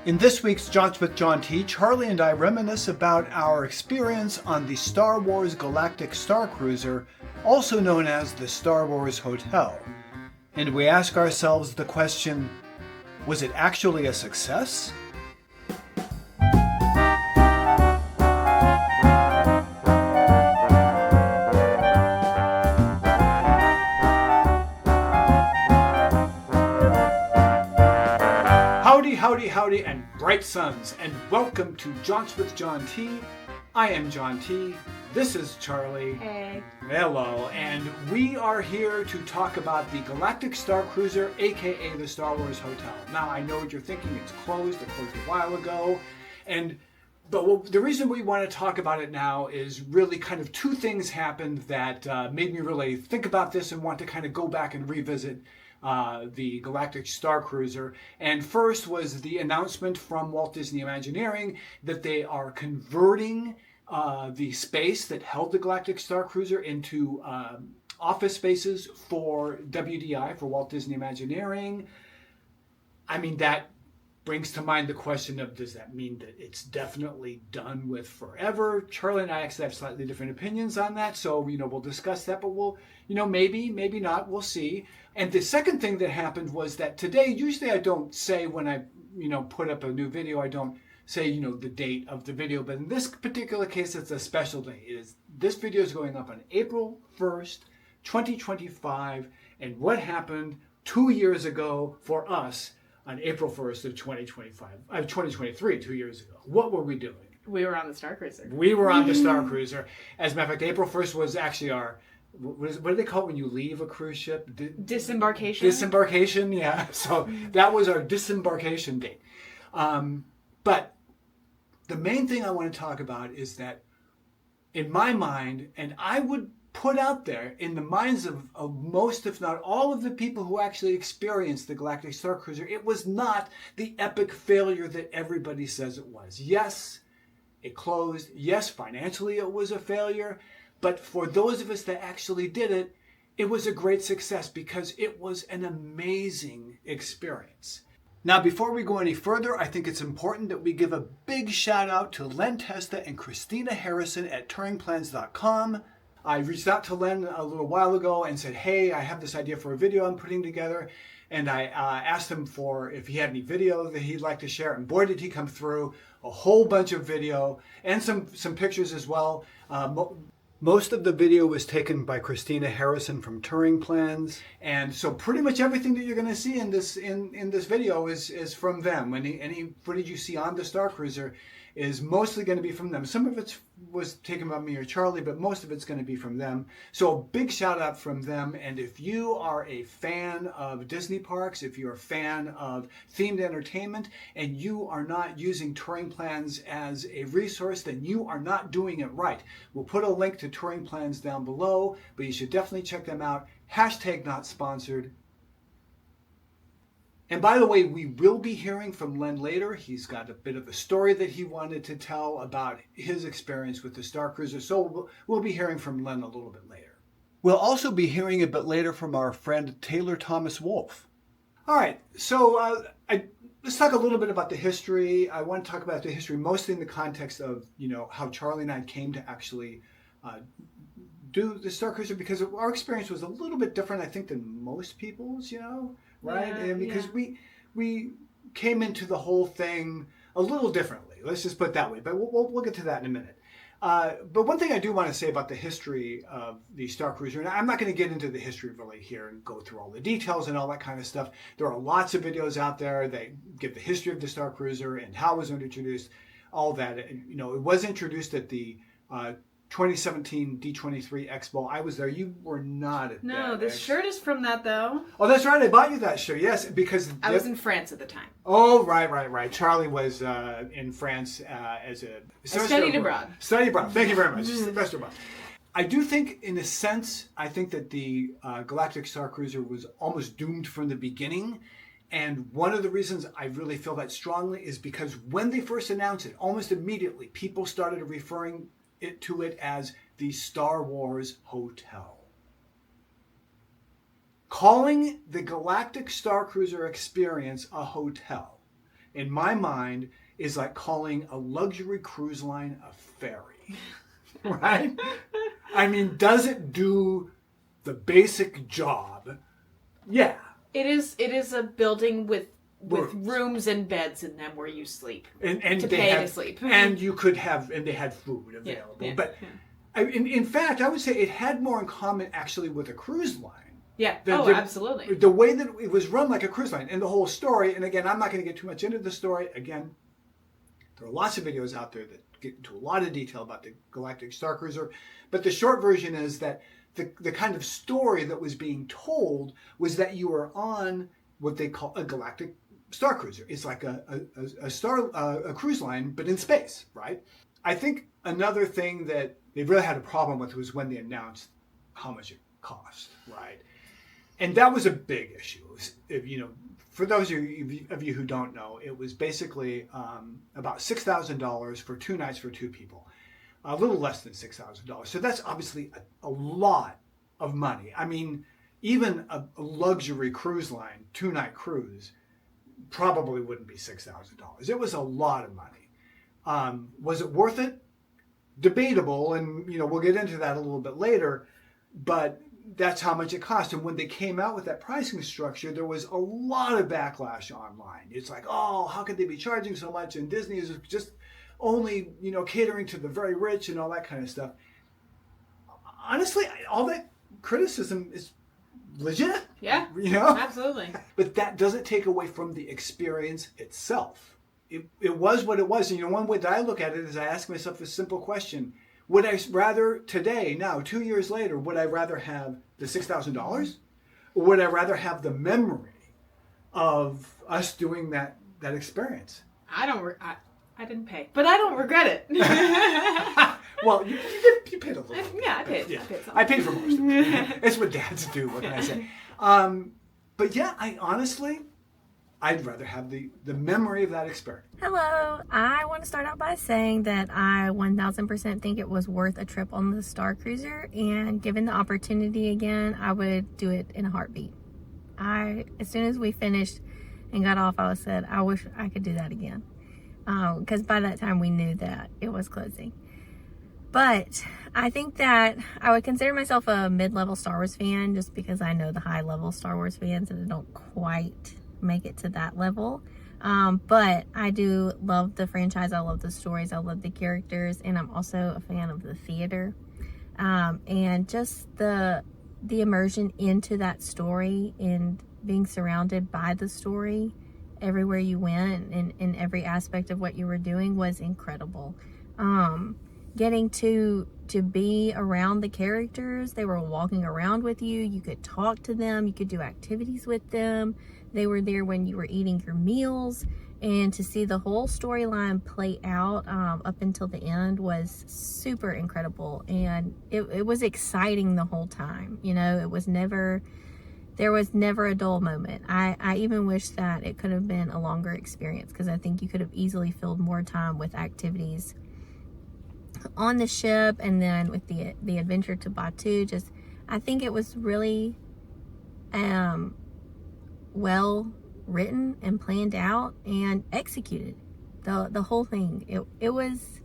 In this week's Jaunts with John T., Charlie and I reminisce about our experience on the Star Wars Galactic Starcruiser, also known as the Star Wars Hotel. And we ask ourselves the question, was it actually a success? Howdy, and bright suns, and welcome to Jaunts with John T. I am John T. This is Charlie. Hey. Hello, and we are here to talk about the Galactic Starcruiser, aka the Star Wars Hotel. Now, I know what you're thinking, it's closed. It closed a while ago, but the reason we want to talk about it now is really kind of two things happened that made me really think about this and want to kind of go back and revisit the Galactic Starcruiser. And first was the announcement from Walt Disney Imagineering that they are converting the space that held the Galactic Starcruiser into office spaces for WDI, for Walt Disney Imagineering. I mean, that brings to mind the question of, does that mean that it's definitely done with forever? Charlie and I actually have slightly different opinions on that, so we'll discuss that, but we'll maybe not, we'll see. And the second thing that happened was that today, usually I don't say when I put up a new video, I don't say the date of the video, but in this particular case it's a special day. This video is going up on April 1st 2025, and what happened 2 years ago for us on April 1st of 2023, 2 years ago. What were we doing? We were on the Starcruiser. We were on the Starcruiser. As a matter of fact, April 1st was actually our, what do they call it when you leave a cruise ship? Disembarkation. Disembarkation, yeah. So that was our disembarkation date. But the main thing I want to talk about is that in my mind, and I would put out there in the minds of most, if not all, of the people who actually experienced the Galactic Starcruiser, it was not the epic failure that everybody says it was. Yes, it closed. Yes, financially it was a failure. But for those of us that actually did it, it was a great success because it was an amazing experience. Now, before we go any further, I think it's important that we give a big shout out to Len Testa and Christina Harrison at touringplans.com. I reached out to Len a little while ago and said, hey, I have this idea for a video I'm putting together. And I asked him for if he had any video that he'd like to share. And boy, did he come through. A whole bunch of video and some pictures as well. Most of the video was taken by Christina Harrison from Touring Plans. And so pretty much everything that you're going to see in this video is from them. Any footage you see on the Starcruiser is mostly going to be from them. Some of it was taken by me or Charlie, but most of it's going to be from them. So a big shout out from them. And if you are a fan of Disney parks, if you're a fan of themed entertainment, and you are not using Touring Plans as a resource, then you are not doing it right. We'll put a link to Touring Plans down below, but you should definitely check them out. Hashtag not sponsored. And by the way, we will be hearing from Len later. He's got a bit of a story that he wanted to tell about his experience with the Starcruiser. So we'll be hearing from Len a little bit later. We'll also be hearing a bit later from our friend Taylor Thomas Wolfe. All right, so let's talk a little bit about the history. I want to talk about the history mostly in the context of how Charlie and I came to actually do the Starcruiser, because our experience was a little bit different, I think, than most people's, right? Yeah, and because we came into the whole thing a little differently. Let's just put it that way. But we'll get to that in a minute. But one thing I do want to say about the history of the Starcruiser, and I'm not going to get into the history really here and go through all the details and all that kind of stuff. There are lots of videos out there that give the history of the Starcruiser and how it was introduced, all that. It was introduced at the 2017 D23 Expo. I was there. You were not at that. No, this shirt is from that, though. Oh, that's right. I bought you that shirt. Yes, because I was in France at the time. Oh, right. Charlie was in France as a studied abroad. Studied abroad. Thank you very much. Semester abroad. I do think, in a sense, I think that the Galactic Starcruiser was almost doomed from the beginning. And one of the reasons I really feel that strongly is because when they first announced it, almost immediately, people started referring to it as the Star Wars Hotel. Calling the Galactic Starcruiser experience a hotel in my mind, is like calling a luxury cruise line a ferry, right? I mean, does it do the basic job? Yeah. It is a building with rooms and beds in them where you sleep. And to they pay have, to sleep. And you could have, and they had food available. Yeah, but in fact, I would say it had more in common actually with a cruise line. Yeah. Absolutely. The way that it was run like a cruise line, and the whole story. And again, I'm not going to get too much into the story. Again, there are lots of videos out there that get into a lot of detail about the Galactic Starcruiser. But the short version is that the kind of story that was being told was that you were on what they call a Galactic Starcruiser. It's like a cruise line, but in space, right? I think another thing that they really had a problem with was when they announced how much it cost, right? And that was a big issue. For those of you who don't know, it was basically about $6,000 for 2 nights for 2 people. A little less than $6,000. So that's obviously a lot of money. I mean, even a luxury cruise line, 2-night cruise, probably wouldn't be $6,000. It was a lot of money. Was it worth it? Debatable, and we'll get into that a little bit later, but that's how much it cost. And when they came out with that pricing structure, there was a lot of backlash online. It's like, oh, how could they be charging so much? And Disney is just only, catering to the very rich and all that kind of stuff. Honestly, all that criticism is legit. Yeah. Absolutely. But that doesn't take away from the experience itself. It was what it was. And one way that I look at it is I ask myself this simple question. Would I rather today, now, 2 years later, would I rather have the $6,000? Or would I rather have the memory of us doing that experience? I didn't pay, but I don't regret it. Well, you paid a little. Yeah, I paid. Yeah. I paid for most of it. It's what dads do. What can I say? But yeah, I'd rather have the memory of that experience. Hello. I want to start out by saying that I 1000% think it was worth a trip on the Star Cruiser, and given the opportunity again, I would do it in a heartbeat. As soon as we finished and got off, I said, I wish I could do that again. Because by that time we knew that it was closing. But I think that I would consider myself a mid-level Star Wars fan just because I know the high-level Star Wars fans and I don't quite make it to that level. But I do love the franchise. I love the stories. I love the characters. And I'm also a fan of the theater. And just the immersion into that story and being surrounded by the story everywhere you went and in every aspect of what you were doing was incredible. Getting to be around the characters, they were walking around with you, you could talk to them, you could do activities with them, they were there when you were eating your meals, and to see the whole storyline play out up until the end was super incredible. And it was exciting the whole time. There was never a dull moment. I even wish that it could have been a longer experience, because I think you could have easily filled more time with activities on the ship, and then with the adventure to Batu. I think it was really well written and planned out and executed. The whole thing. It was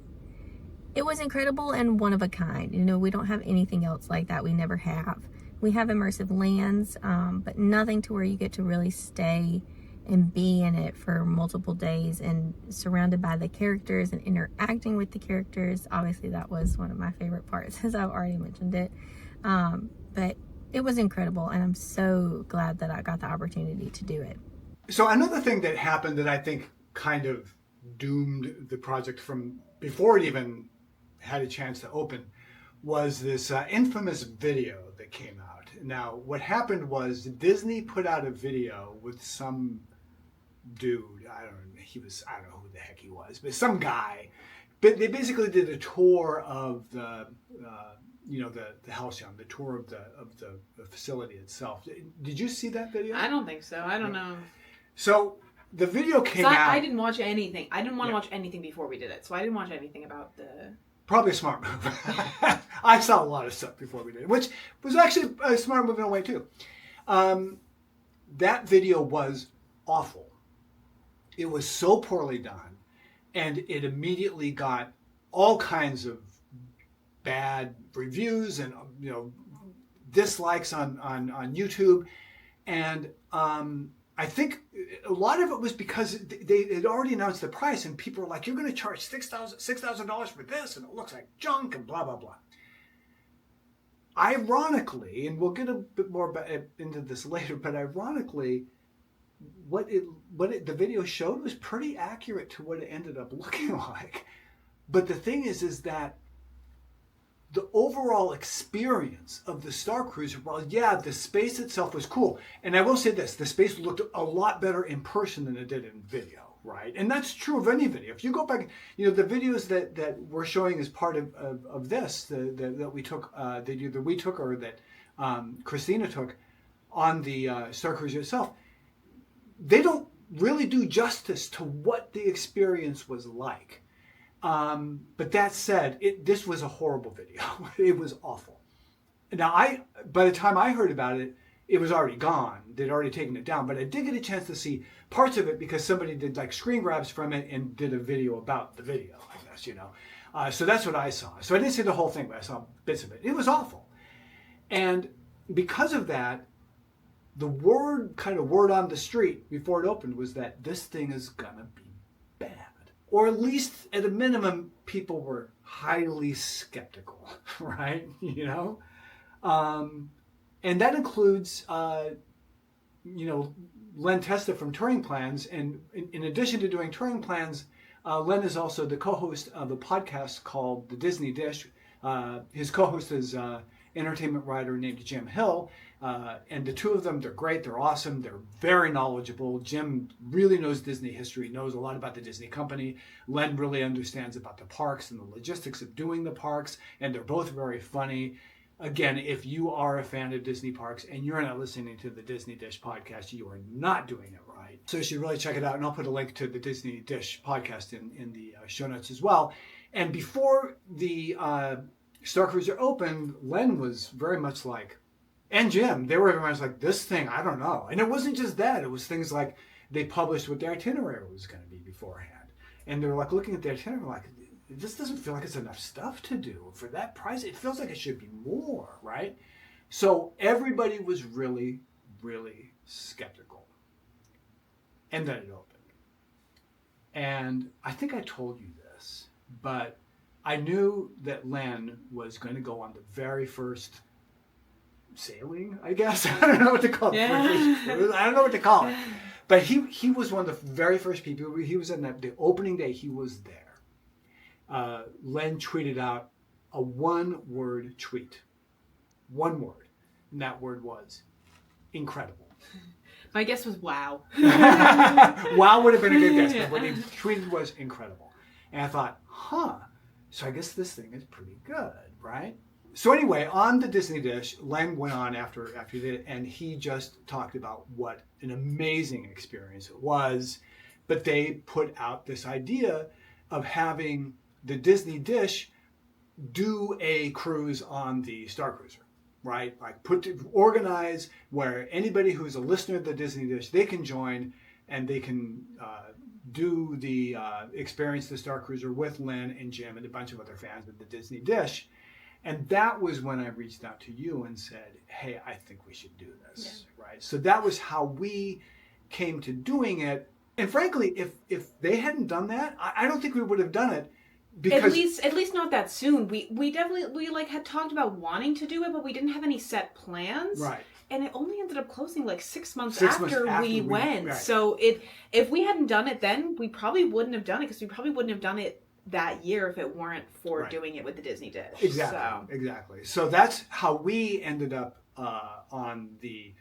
incredible and one of a kind. We don't have anything else like that. We never have. We have immersive lands, but nothing to where you get to really stay and be in it for multiple days and surrounded by the characters and interacting with the characters. Obviously, that was one of my favorite parts, as I've already mentioned it. But it was incredible, and I'm so glad that I got the opportunity to do it. So another thing that happened that I think kind of doomed the project from before it even had a chance to open was this infamous video that came out. Now, what happened was Disney put out a video with some dude. I don't know who the heck he was, but some guy. But they basically did a tour of the Halcyon, the tour of the facility itself. Did you see that video? I don't think so. I don't know. So the video came out. I didn't watch anything. I didn't want to watch anything before we did it, so I didn't watch anything about the... Probably a smart move. I saw a lot of stuff before we did it, which was actually a smart move in a way too. That video was awful. it was so poorly done, and it immediately got all kinds of bad reviews and dislikes on YouTube, and I think a lot of it was because they had already announced the price, and people were like, "You're going to charge $6,000 for this, and it looks like junk," and blah blah blah. Ironically, and we'll get a bit more into this later, but ironically, what the video showed was pretty accurate to what it ended up looking like. But the thing is that the overall experience of the Starcruiser, while yeah, the space itself was cool, and I will say this, the space looked a lot better in person than it did in video, right? And that's true of any video. If you go back, the videos that we're showing as part of this, that we took, that we took or that Christina took on the Starcruiser itself, they don't really do justice to what the experience was like. But that said, this was a horrible video. It was awful. Now, by the time I heard about it, it was already gone. They'd already taken it down. But I did get a chance to see parts of it because somebody did like screen grabs from it and did a video about the video, I guess, So that's what I saw. So I didn't see the whole thing, but I saw bits of it. It was awful. And because of that, the word on the street before it opened was that this thing is gonna be bad. Or at least at a minimum, people were highly skeptical, right? And that includes, Len Testa from Turing Plans. And in addition to doing Turing Plans, Len is also the co-host of a podcast called The Disney Dish. His co-host is entertainment writer named Jim Hill. And the two of them, they're great. They're awesome. They're very knowledgeable. Jim really knows Disney history, knows a lot about the Disney company. Len really understands about the parks and the logistics of doing the parks. And they're both very funny. Again, if you are a fan of Disney parks and you're not listening to the Disney Dish podcast, you are not doing it right. So you should really check it out. And I'll put a link to the Disney Dish podcast in the show notes as well. And before the Starcruiser opened, Len was very much like, and Jim, they were very much like, this thing, I don't know. And it wasn't just that. It was things like they published what the itinerary was going to be beforehand. And they were like looking at the itinerary like, this doesn't feel like it's enough stuff to do. For that price, it feels like it should be more, right? So everybody was really, really skeptical. And then it opened. And I think I told you this, but I knew that Len was going to go on the very first sailing, I guess. I don't know what to call it. Yeah. I don't know what to call it. But he was one of the very first people. He was in the opening day. He was there. Len tweeted out a one-word tweet. One word. And that word was incredible. My guess was wow. Wow would have been a good guess. But what he tweeted was incredible. And I thought, so I guess this thing is pretty good, right? So anyway, on the Disney Dish, Len went on after he did it, and he just talked about what an amazing experience it was. But they put out this idea of having the Disney Dish do a cruise on the Starcruiser, right? Like organize where anybody who's a listener of the Disney Dish, they can join and they can do the experience the Starcruiser with Len and Jim and a bunch of other fans of the Disney Dish. And that was when I reached out to you and said, hey, I think we should do this, right? So that was how we came to doing it. And frankly, if they hadn't done that, I don't think we would have done it. Because at least not that soon. We definitely had talked about wanting to do it, but we didn't have any set plans. Right. And it only ended up closing like 6 months after we went. Right. So if we hadn't done it then, we probably wouldn't have done it because we probably wouldn't have done it that year if it weren't for doing it with the Disney Dish. Exactly. So that's how we ended up on the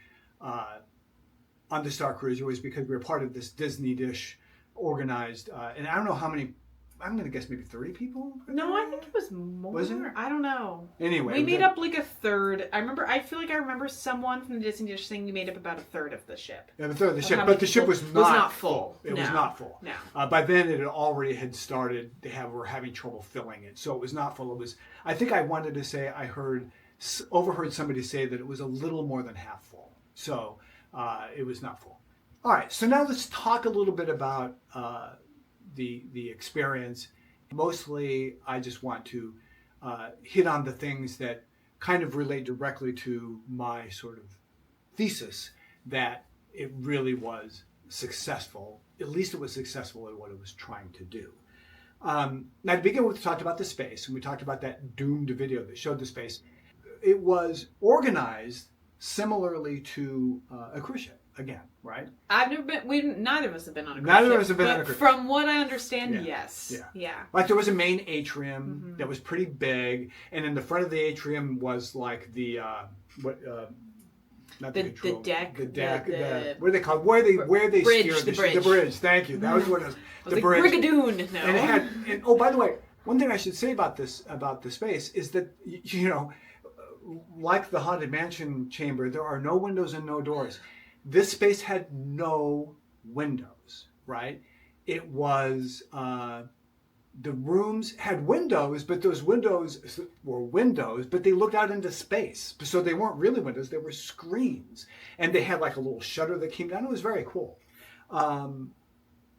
Starcruiser, was because we were part of this Disney Dish organized, and I don't know how many. I'm going to guess maybe 30 people? No, I think it was more. Was it? I don't know. Anyway. We made up like a third. I feel like I remember someone from the Disney Dish saying we made up about a third of the ship. Yeah, a third of the ship. But the ship was not full. It was not full. No. By then it had started. Were having trouble filling it. So it was not full. It was, I think I wanted to say, overheard somebody say that it was a little more than half full. So it was not full. All right, so now let's talk a little bit about the experience. Mostly, I just want to hit on the things that kind of relate directly to my sort of thesis that it really was successful. At least it was successful at what it was trying to do. Now, to begin with, we talked about the space, and we talked about that doomed video that showed the space. It was organized similarly to a cruise ship, again, right? I've never been. Neither of us have been on a cruise Neither ship, of us have been on a but cruise. From what I understand, Yeah. yes. Yeah. Like there was a main atrium that was pretty big, and in the front of the atrium was like the not the control, deck, the deck, the what are they called? Where they bridge, steer the bridge. The bridge. Thank you. That was what it was. The Like bridge. Brigadoon. No. And it had. And, oh, by the way, one thing I should say about the space is that you know, like the Haunted Mansion chamber, there are no windows and no doors. This space had no windows, right? It was, the rooms had windows, but those windows were windows, but they looked out into space. So they weren't really windows, they were screens. And they had like a little shutter that came down. It was very cool. And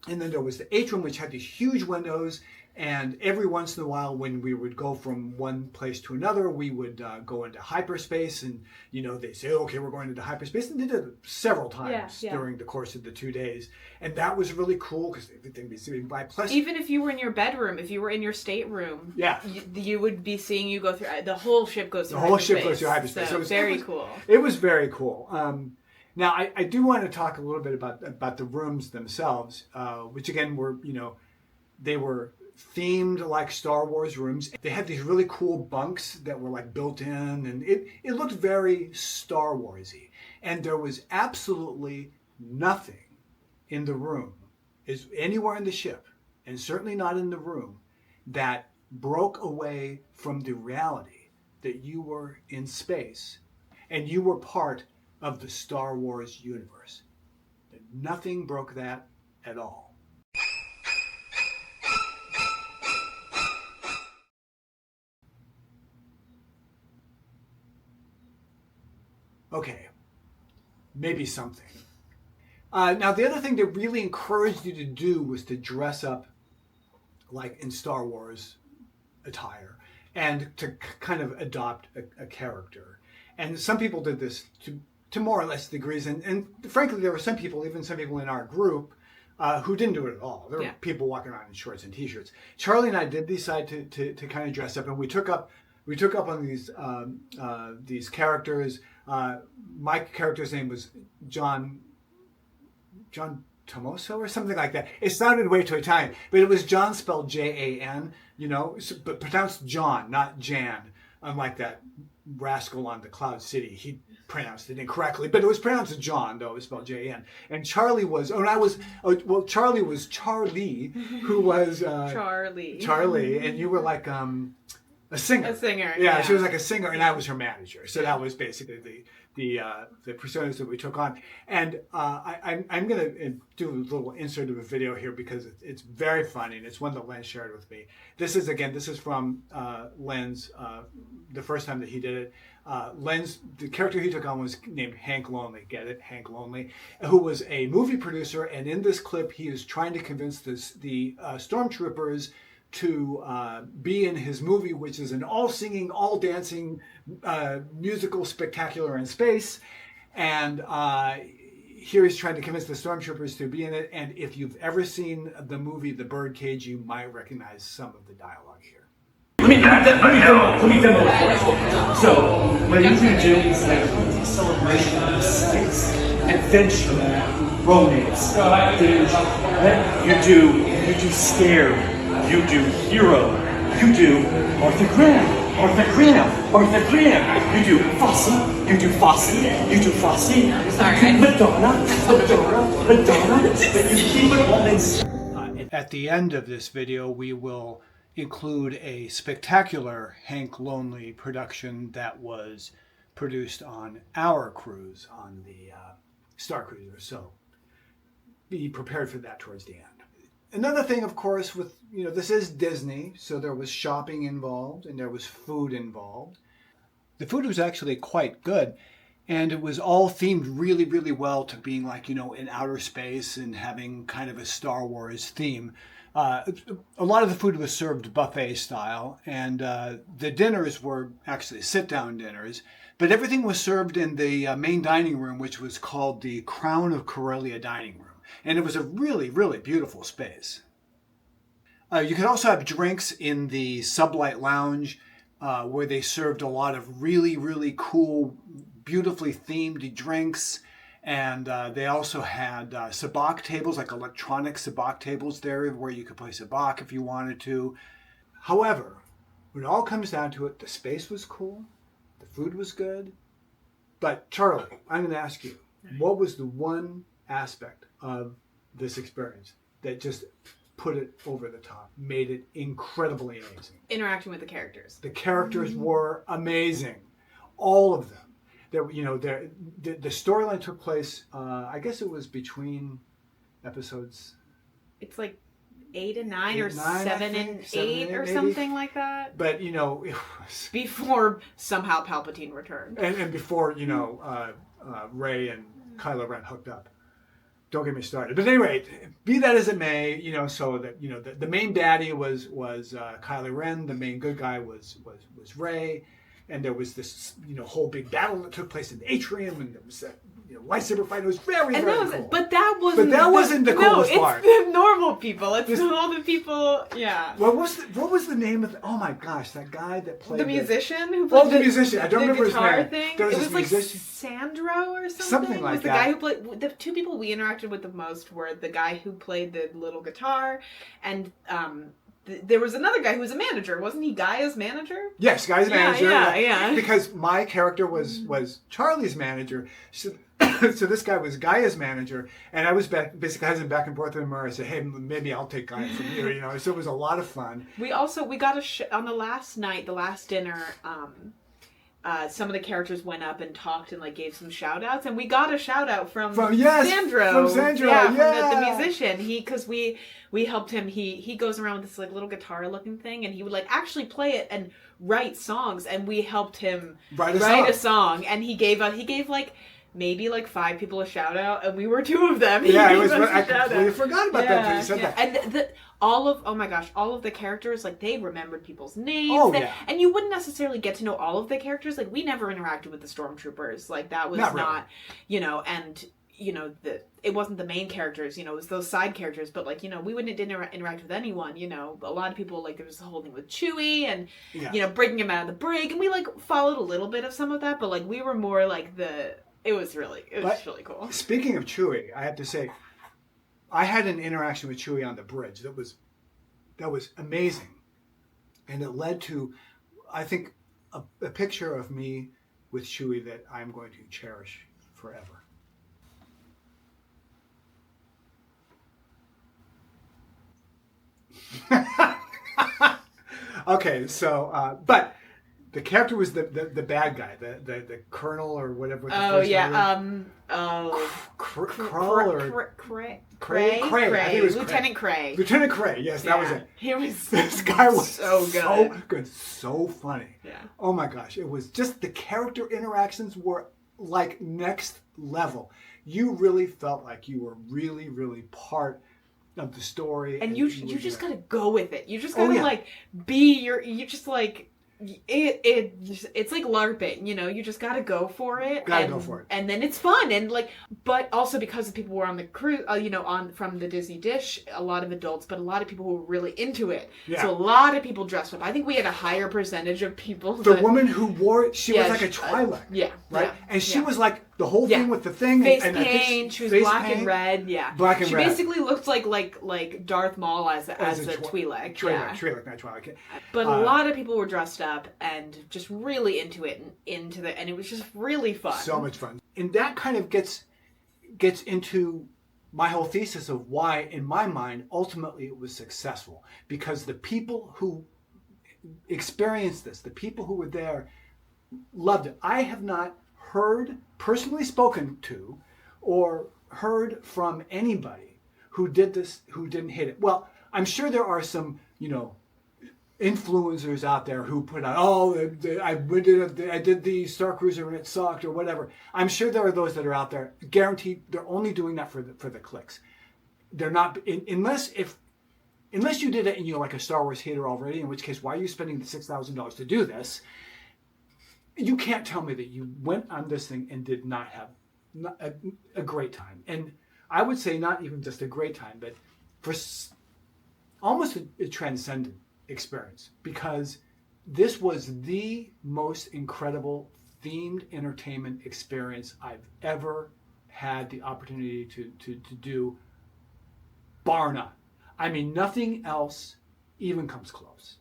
then there was the atrium, which had these huge windows. And every once in a while, when we would go from one place to another, we would go into hyperspace. And, you know, they say, okay, we're going into hyperspace. And they did it several times during the course of the 2 days. And that was really cool because everything was seen by. Plus, even if you were in your bedroom, if you were in your stateroom, yeah, you would be seeing you go through. The whole ship goes through. The whole ship goes through hyperspace. So it was very cool. It was very cool. Now, I do want to talk a little bit about the rooms themselves, which again were, you know, they were themed like Star Wars rooms. They had these really cool bunks that were like built in, and it looked very Star Warsy. And there was absolutely nothing in the room, is anywhere in the ship, and certainly not in the room, that broke away from the reality that you were in space and you were part of the Star Wars universe. Nothing broke that at all. Okay, maybe something. Now, the other thing they really encouraged you to do was to dress up like in Star Wars attire and to kind of adopt a character. And some people did this to more or less degrees. And frankly, there were some people, even some people in our group, who didn't do it at all. There were people walking around in shorts and t-shirts. Charlie and I did decide to kind of dress up, and we took up on these characters. My character's name was John Tomoso or something like that. It sounded way too Italian, but it was John spelled Jan, you know, but pronounced John, not Jan, unlike that rascal on the Cloud City. He pronounced it incorrectly, but it was pronounced John, though it was spelled Jan. And Charlie was, Charlie was Charlie, who was Charlie, and you were like a singer. A singer. Yeah, she was like a singer, and I was her manager. So that was basically the personas that we took on. And I'm going to do a little insert of a video here because it's very funny, and it's one that Len shared with me. This is from Len's, the first time that he did it. Len's, the character he took on was named Hank Lonely. Get it? Hank Lonely, who was a movie producer. And in this clip, he is trying to convince the stormtroopers to be in his movie, which is an all-singing, all-dancing musical spectacular in space. And here he's trying to convince the stormtroopers to be in it. And if you've ever seen the movie The Birdcage, you might recognize some of the dialogue here. Let me demo it for you. So, what I usually do is like a celebration of space, adventure, romance, you do scare. You do hero. You do Arthur Graham. You do Fosse. You do Fosse. Madonna. But you keep it all in. At the end of this video, we will include a spectacular Hank Lonely production that was produced on our cruise on the Starcruiser. So be prepared for that towards the end. Another thing, of course, with, you know, this is Disney, so there was shopping involved and there was food involved. The food was actually quite good. And it was all themed really, really well to being like, in outer space and having kind of a Star Wars theme. A lot of the food was served buffet style, and the dinners were actually sit-down dinners. But everything was served in the main dining room, which was called the Crown of Corellia dining room. And it was a really, really beautiful space. You could also have drinks in the Sublight Lounge, where they served a lot of really, really cool, beautifully themed drinks. And they also had sabacc tables, like electronic sabacc tables there, where you could play sabacc if you wanted to. However, when it all comes down to it, the space was cool, the food was good. But Charlie, I'm going to ask you, what was the one aspect of this experience that just put it over the top, made it incredibly amazing? Interacting with the characters. The characters were amazing, all of them. The storyline took place. I guess it was between episodes. It's like 8 and 9 or 9, 7 and 8 or maybe. something like that. But it was Before somehow Palpatine returned. and before Rey and Kylo Ren hooked up. Don't get me started. But anyway, be that as it may, so that the main baddie was Kylo Ren, the main good guy was Rey, and there was this whole big battle that took place in the atrium, and there was that lightsaber fight. It was very cool. But that wasn't the coolest part. It's the normal people. It's all the people. Yeah. What was the name of oh my gosh, that guy that played The musician who played the musician. I don't remember his guitar name. thing. There It was this like musician. Sandro or something. Something like was the that. guy who played the two people we interacted with the most were the guy who played the little guitar, and there was another guy who was a manager. Wasn't he Gaia's manager? Yes, Guy's manager. Yeah. Because my character was Charlie's manager. So this guy was Gaia's manager, and I was basically having back and forth with him. Where I said, "Hey, maybe I'll take Gaia from you." So it was a lot of fun. We got on the last night, the last dinner. Some of the characters went up and talked and gave some shout outs, and we got a shout out from Sandro. From Sandro, from the musician. Because we helped him. He goes around with this little guitar looking thing, and he would actually play it and write songs, and we helped him write a song, and he gave maybe 5 people a shout out, and we were 2 of them. Yeah, I completely forgot about that until you said that. And all of the characters, they remembered people's names. Oh, yeah. And you wouldn't necessarily get to know all of the characters. We never interacted with the stormtroopers. That was not and it wasn't the main characters, it was those side characters, but we wouldn't interact with anyone, a lot of people, there was the whole thing with Chewie and, breaking him out of the brig, and we followed a little bit of some of that, but we were more it was really cool. Speaking of Chewie, I have to say, I had an interaction with Chewie on the bridge that was amazing, and it led to, I think, a picture of me with Chewie that I'm going to cherish forever. Okay, so but the character was the bad guy, the colonel or whatever. Cray. I think it was Lieutenant Cray. Lieutenant Cray. Yes, that was it. He was. This guy was so good. So good, so funny. Yeah. Oh my gosh, it was just the character interactions were next level. You really felt like you were really, really part of the story, and you just gotta go with it. You just gotta be your. You just it's like LARPing, you just gotta go for it. Go for it. And then it's fun, and but also because the people were on the cruise, from the Disney Dish, a lot of adults, but a lot of people who were really into it. Yeah. So a lot of people dressed up. I think we had a higher percentage of people. The woman who wore it, she was like a Twi'lek. Right? And she was the whole thing with the thing. Face and paint, she was black and red, Black and red. She basically looked like Darth Maul as a Twi'lek. Twi'lek, not Twi'lek. But a lot of people were dressed up and just really into it and it was just really fun. So much fun. And that kind of gets into my whole thesis of why, in my mind, ultimately it was successful. Because the people who experienced this, the people who were there, loved it. I have not heard, personally spoken to, or heard from anybody who did this who didn't hate it. Well, I'm sure there are some, influencers out there who put out, I did the Starcruiser and it sucked or whatever. I'm sure there are those that are out there. Guaranteed, they're only doing that for the clicks. They're not unless you did it and you're like a Star Wars hater already. In which case, why are you spending the $6,000 to do this? You can't tell me that you went on this thing and did not have a great time. And I would say not even just a great time, but for almost a transcendent experience, because this was the most incredible themed entertainment experience I've ever had the opportunity to do, bar none. I mean, nothing else even comes close.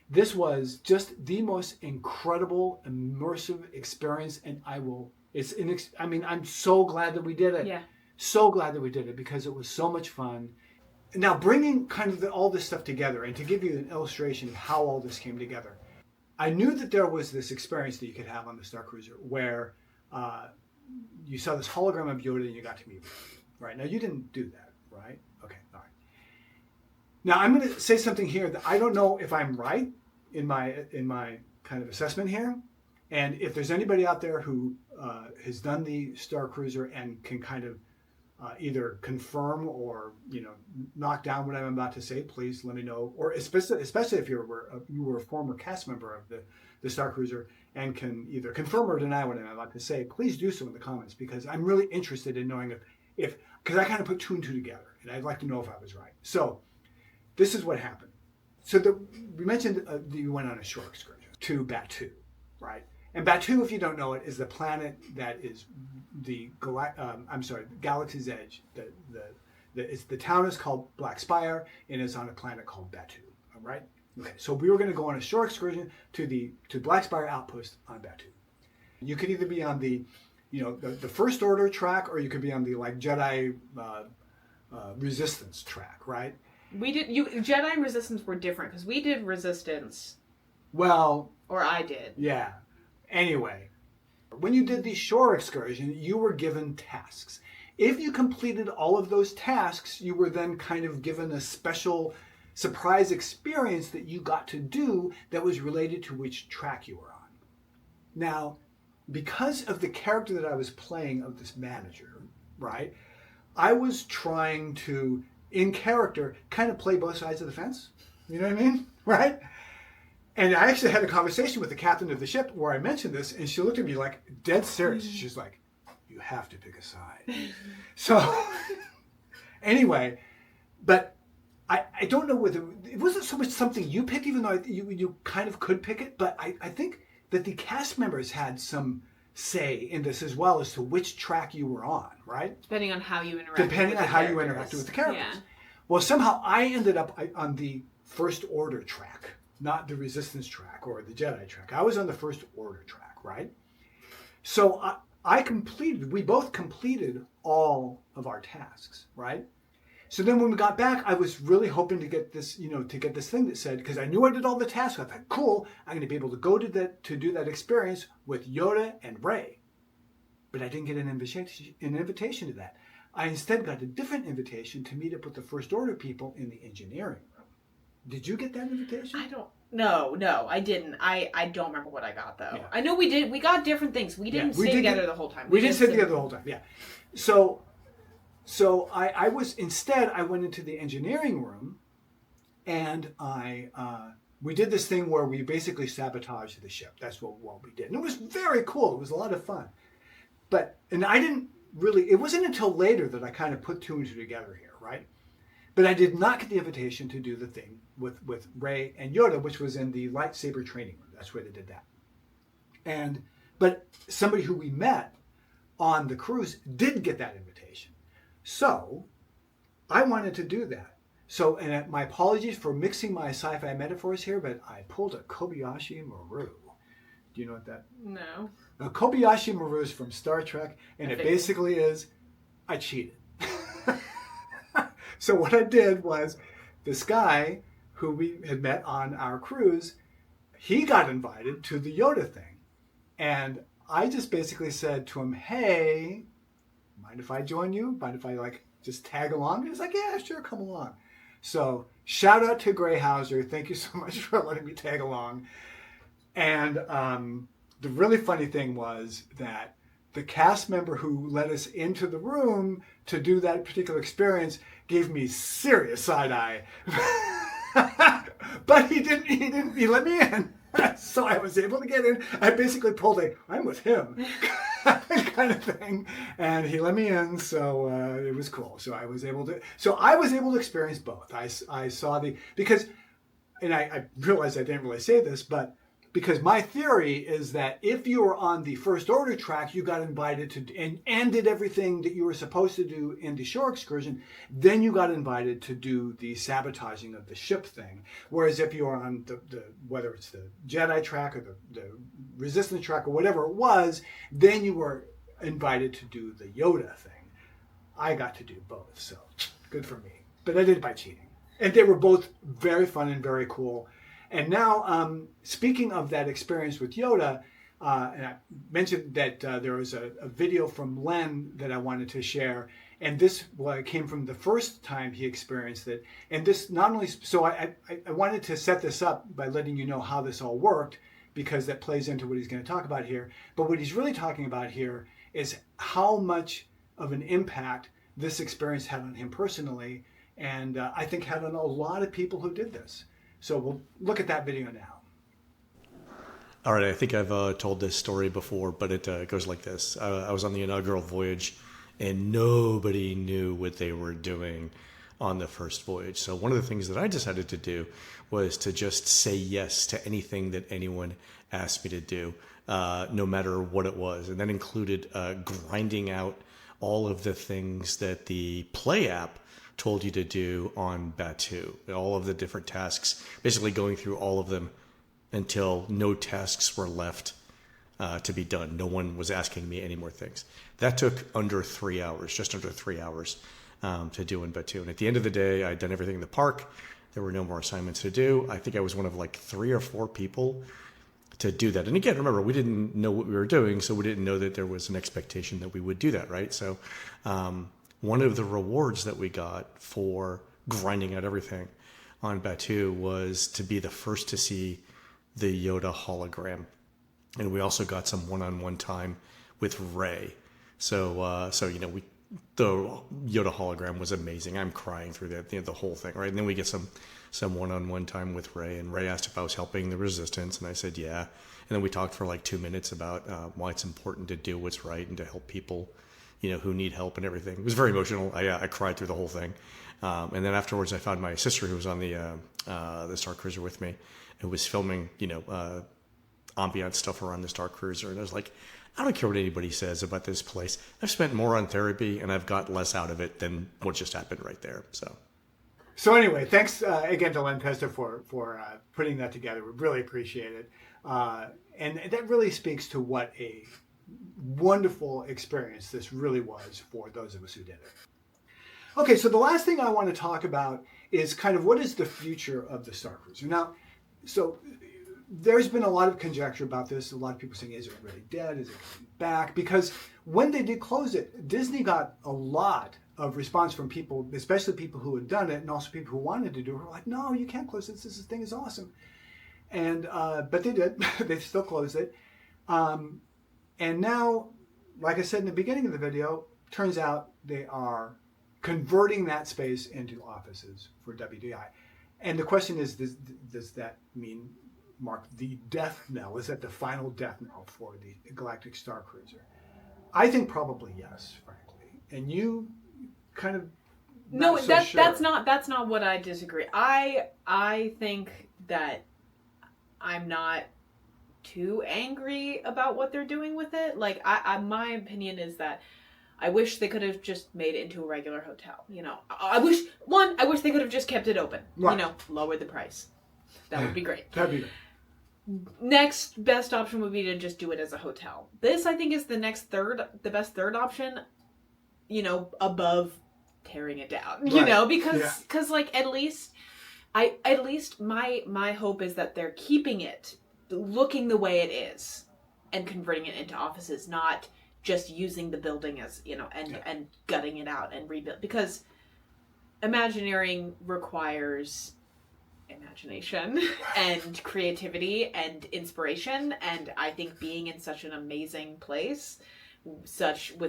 This was just the most incredible, immersive experience, and I'm so glad that we did it. Yeah. So glad that we did it because it was so much fun. Now, bringing kind of all this stuff together, and to give you an illustration of how all this came together, I knew that there was this experience that you could have on the Starcruiser where you saw this hologram of Yoda and you got to meet him. Right? Now, you didn't do that, right? Okay, all right. Now, I'm going to say something here that I don't know if I'm right in my kind of assessment here. And if there's anybody out there who has done the Starcruiser and can kind of either confirm or knock down what I'm about to say, please let me know. Or especially if you were a former cast member of the Starcruiser and can either confirm or deny what I'm about to say, please do so in the comments, because I'm really interested in knowing if because I kind of put two and two together, and I'd like to know if I was right. So this is what happened. So we mentioned that you went on a shore excursion to Batuu, right? And Batuu, if you don't know it, is the planet that is the Galaxy's Edge. The town is called Black Spire, and is on a planet called Batuu. All right. Okay. So we were going to go on a shore excursion to Black Spire Outpost on Batuu. You could either be on the First Order track, or you could be on the Jedi Resistance track, right? We did. Jedi and Resistance were different because we did Resistance. Well. Or I did. Yeah. Anyway, when you did the shore excursion, you were given tasks. If you completed all of those tasks, you were then kind of given a special surprise experience that you got to do that was related to which track you were on. Now, because of the character that I was playing of this manager, right, I was trying to, in character, kind of play both sides of the fence. You know what I mean? Right? And I actually had a conversation with the captain of the ship where I mentioned this, and she looked at me like dead serious. She's like, "You have to pick a side." So anyway, but I don't know whether it wasn't so much something you picked, even though you kind of could pick it. But I think that the cast members had some say in this as well as to which track you were on, right? Depending on how you interacted. Depending on how you interacted with the characters. Yeah. Well, somehow I ended up on the First Order track. Not the Resistance track or the Jedi track. I was on the First Order track, right? So we both completed all of our tasks, right? So then when we got back, I was really hoping to get this, to get this thing that said, because I knew I did all the tasks. I thought, cool, I'm going to be able to go to do that experience with Yoda and Rey. But I didn't get an invitation to that. I instead got a different invitation to meet up with the First Order people in the engineering room. Did you get that invitation? No, I didn't. I don't remember what I got, though. Yeah. I know we did. We got different things. We didn't stay together the whole time. We didn't stay together the whole time, yeah. So I went into the engineering room, and we did this thing where we basically sabotaged the ship. That's what we did. And it was very cool. It was a lot of fun. And I didn't really, it wasn't until later that I kind of put two and two together here, right? But I did not get the invitation to do the thing with Rey and Yoda, which was in the lightsaber training room. That's where they did that. But somebody who we met on the cruise did get that invitation. So I wanted to do that. So, and my apologies for mixing my sci-fi metaphors here, but I pulled a Kobayashi Maru. Do you know what that? No. A Kobayashi Maru is from Star Trek, and it basically is, I cheated. So what I did was, this guy who we had met on our cruise, he got invited to the Yoda thing. And I just basically said to him, hey, mind if I join you? Mind if I just tag along? He was like, yeah, sure, come along. So Shout out to Gray Hauser. Thank you so much for letting me tag along. And the really funny thing was that the cast member who let us into the room to do that particular experience gave me serious side eye. But he let me in. So I was able to get in. I basically pulled I'm with him kind of thing. And he let me in, so it was cool. So I was able to experience both. I saw because I realized I didn't really say this, but because my theory is that if you were on the First Order track, you got invited to and did everything that you were supposed to do in the shore excursion, then you got invited to do the sabotaging of the ship thing. Whereas if you were on the whether it's the Jedi track or the Resistance track or whatever it was, then you were invited to do the Yoda thing. I got to do both, so good for me. But I did it by cheating. And they were both very fun and very cool. And now, speaking of that experience with Yoda, and I mentioned that there was a video from Len that I wanted to share, and this came from the first time he experienced it. And this not only, so I wanted to set this up by letting you know how this all worked, because that plays into what he's going to talk about here. But what he's really talking about here is how much of an impact this experience had on him personally, and I think had on a lot of people who did this. So we'll look at that video now. All right, I think I've told this story before, but it goes like this. I was on the inaugural voyage, and nobody knew what they were doing on the first voyage. So one of the things that I decided to do was to just say yes to anything that anyone asked me to do, no matter what it was. And that included grinding out all of the things that the Play app told you to do on Batuu, all of the different tasks, basically going through all of them until no tasks were left to be done. No one was asking me any more things. That took under 3 hours, just under 3 hours to do in Batuu. And at the end of the day, I'd done everything in the park. There were no more assignments to do. I think I was one of like 3 or 4 people to do that. And again, remember, we didn't know what we were doing, so we didn't know that there was an expectation that we would do that, right? So one of the rewards that we got for grinding out everything on Batuu was to be the first to see the Yoda hologram. And we also got some one-on-one time with Rey. So the Yoda hologram was amazing. I'm crying through that, the whole thing, right? And then we get some one-on-one time with Rey, and Rey asked if I was helping the Resistance, and I said yeah. And then we talked for like 2 minutes about why it's important to do what's right and to help people, who need help and everything. It was very emotional. I cried through the whole thing. And then afterwards, I found my sister who was on the Starcruiser with me, who was filming, ambient stuff around the Starcruiser. And I was like, I don't care what anybody says about this place. I've spent more on therapy and I've got less out of it than what just happened right there. So anyway, thanks again to Len Pesta for putting that together. We really appreciate it. And that really speaks to what a wonderful experience this really was for those of us who did it. Okay, so the last thing I want to talk about is kind of what is the future of the Starcruiser. Now, so there's been a lot of conjecture about this. A lot of people saying, is it really dead? Is it coming back? Because when they did close it, Disney got a lot of response from people, especially people who had done it, and also people who wanted to do it, who were like, no, you can't close this. This thing is awesome. And but they did. They still closed it. And now, like I said in the beginning of the video, turns out they are converting that space into offices for WDI. And the question is, does that mean, mark the death knell? Is that the final death knell for the Galactic Starcruiser? I think probably yes, frankly. And you kind of no, so sure. that's not what I disagree. I think that I'm not too angry about what they're doing with it. Like, my opinion is that I wish they could have just made it into a regular hotel. I wish they could have just kept it open. Right. Lowered the price. That would be great. That'd be great. Next best option would be to just do it as a hotel. This, I think, is the best third option, above tearing it down, Right. because like, at least my hope is that they're keeping it looking the way it is and converting it into offices, not just using the building as, and gutting it out and rebuild, because Imagineering requires imagination and creativity and inspiration. And I think being in such an amazing place, with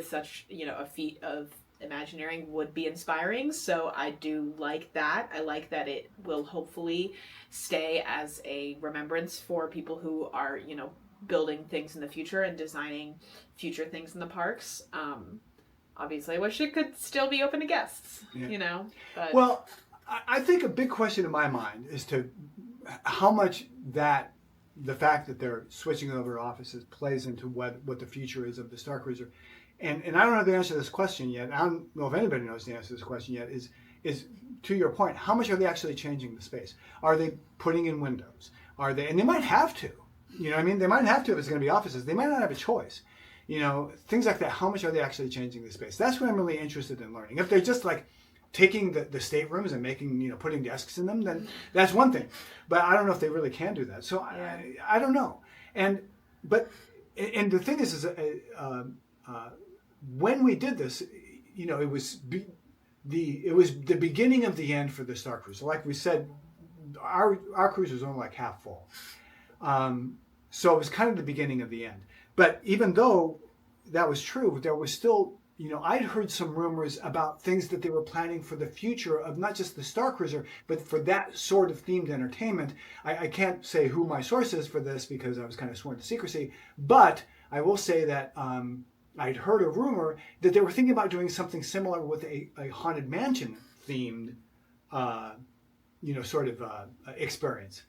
such, a feat of Imagineering would be inspiring. So I do like that. I like that it will hopefully stay as a remembrance for people who are, building things in the future and designing future things in the parks. Obviously I wish it could still be open to guests, but... Well, I think a big question in my mind is to how much the fact that they're switching over offices plays into what the future is of the Starcruiser. And I don't know the answer to this question yet. I don't know if anybody knows the answer to this question yet, is to your point, how much are they actually changing the space? Are they putting in windows? And they might have to, they might have to if it's going to be offices. They might not have a choice. Things like that. How much are they actually changing the space? That's what I'm really interested in learning. If they're just like taking the staterooms and making, putting desks in them, then that's one thing. But I don't know if they really can do that. So I don't know. And the thing is when we did this, it was the beginning of the end for the Starcruiser. Like we said, our cruiser was only like half full. So it was kind of the beginning of the end. But even though that was true, there was still, I'd heard some rumors about things that they were planning for the future of not just the Starcruiser, but for that sort of themed entertainment. I can't say who my source is for this because I was kind of sworn to secrecy, but I will say that I'd heard a rumor that they were thinking about doing something similar with a Haunted Mansion themed, experience.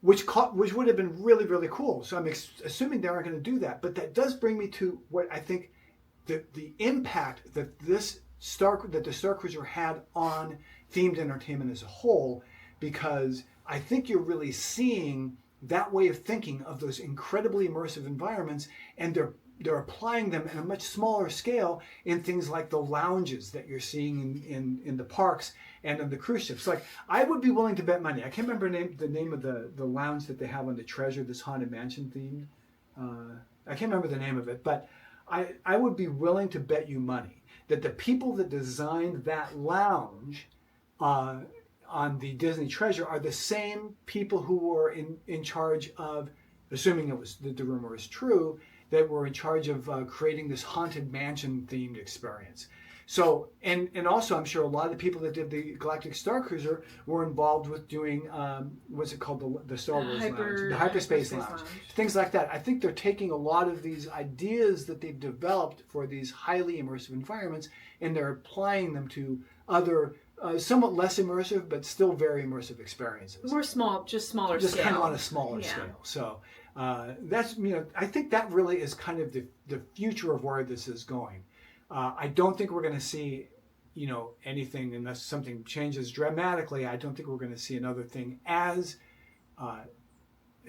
Which would have been really, really cool. So I'm assuming they aren't going to do that. But that does bring me to what I think the impact that the Starcruiser had on themed entertainment as a whole, because I think you're really seeing that way of thinking of those incredibly immersive environments, and they're applying them in a much smaller scale in things like the lounges that you're seeing in the parks and on the cruise ships. Like, I would be willing to bet money. I can't remember the name of the lounge that they have on the Treasure, this Haunted Mansion theme. I can't remember the name of it, but I would be willing to bet you money that the people that designed that lounge on the Disney Treasure are the same people who were in charge of, assuming the rumor is true, that were in charge of creating this Haunted Mansion themed experience. So, and also I'm sure a lot of the people that did the Galactic Starcruiser were involved with doing, what's it called, the Star Wars Lounge, the Hyperspace Lounge, things like that. I think they're taking a lot of these ideas that they've developed for these highly immersive environments, and they're applying them to other, somewhat less immersive, but still very immersive experiences. More small, just smaller just scale. Just kind of on a smaller scale. So that's, I think that really is kind of the future of where this is going. I don't think we're going to see, anything unless something changes dramatically. I don't think we're going to see another thing as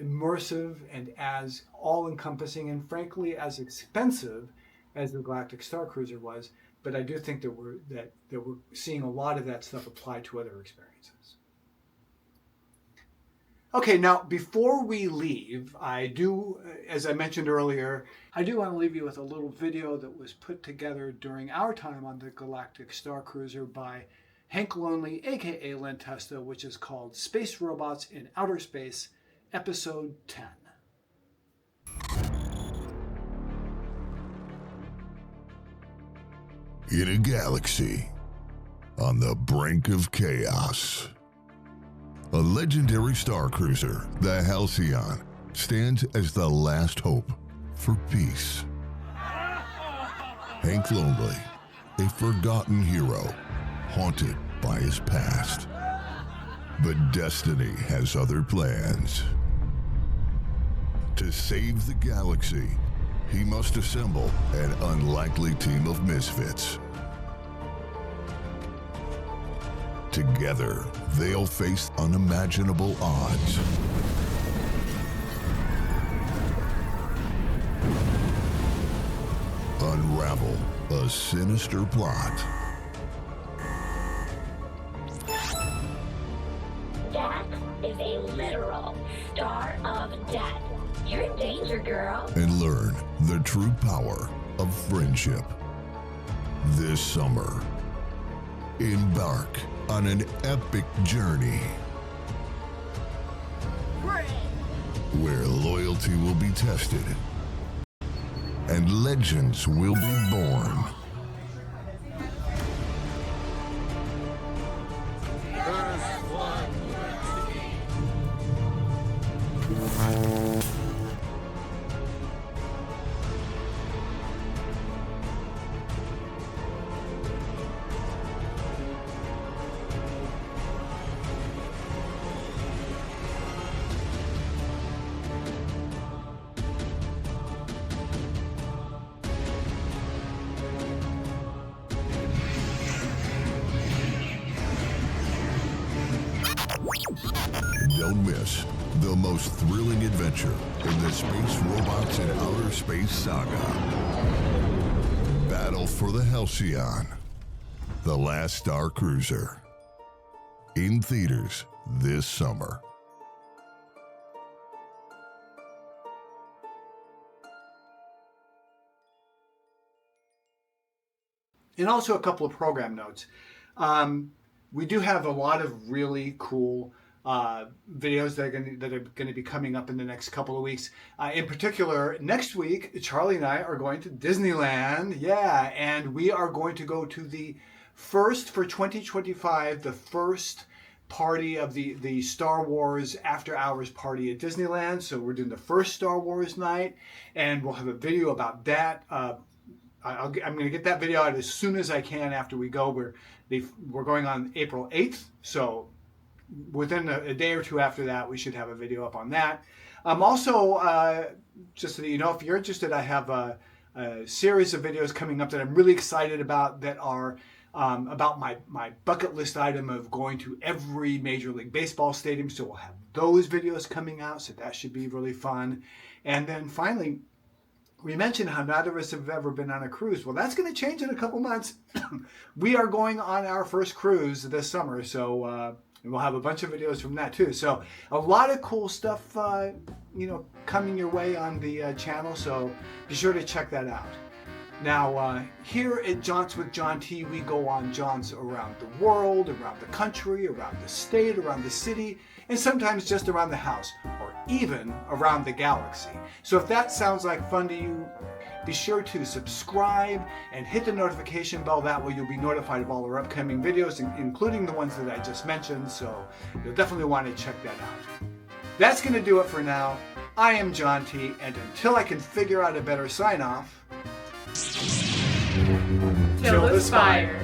immersive and as all-encompassing and frankly as expensive as the Galactic Starcruiser was. But I do think that we're seeing a lot of that stuff applied to other experiences. Okay, now before we leave, I do, as I mentioned earlier, I do want to leave you with a little video that was put together during our time on the Galactic Starcruiser by Hank Lonely, aka Len Testa, which is called Space Robots in Outer Space, Episode 10. In a galaxy on the brink of chaos, a legendary Starcruiser, the Halcyon, stands as the last hope for peace. Hank Lonely, a forgotten hero, haunted by his past. But destiny has other plans. To save the galaxy, he must assemble an unlikely team of misfits. Together, they'll face unimaginable odds. Unravel a sinister plot. That is a literal star of death. You're in danger, girl. And learn the true power of friendship. This summer, embark on an epic journey loyalty will be tested, and legends will be born. Don't miss the most thrilling adventure in the Space Robots and Outer Space saga. Battle for the Halcyon, The Last Star Cruiser. In theaters this summer. And also a couple of program notes. We do have a lot of really cool videos that are going to be coming up in the next couple of weeks. In particular, next week, Charlie and I are going to Disneyland. Yeah, and we are going to go to the first, for 2025, the first party of the Star Wars After Hours party at Disneyland. So we're doing the first Star Wars night, and we'll have a video about that. I'm going to get that video out as soon as I can after we go. We're going on April 8th, so within a day or two after that, we should have a video up on that. Also, just so that you know, if you're interested, I have a series of videos coming up that I'm really excited about that are about my bucket list item of going to every Major League Baseball stadium. So we'll have those videos coming out, so that should be really fun. And then finally, we mentioned how neither of us have ever been on a cruise. Well, that's going to change in a couple months. We are going on our first cruise this summer, so we'll have a bunch of videos from that too. So a lot of cool stuff, coming your way on the channel. So be sure to check that out. Now, here at Jaunts with John T, we go on jaunts around the world, around the country, around the state, around the city, and sometimes just around the house, or even around the galaxy. So if that sounds like fun to you, be sure to subscribe and hit the notification bell. That way you'll be notified of all our upcoming videos, including the ones that I just mentioned. So you'll definitely want to check that out. That's going to do it for now. I am John T, and until I can figure out a better sign-off, Till the spire.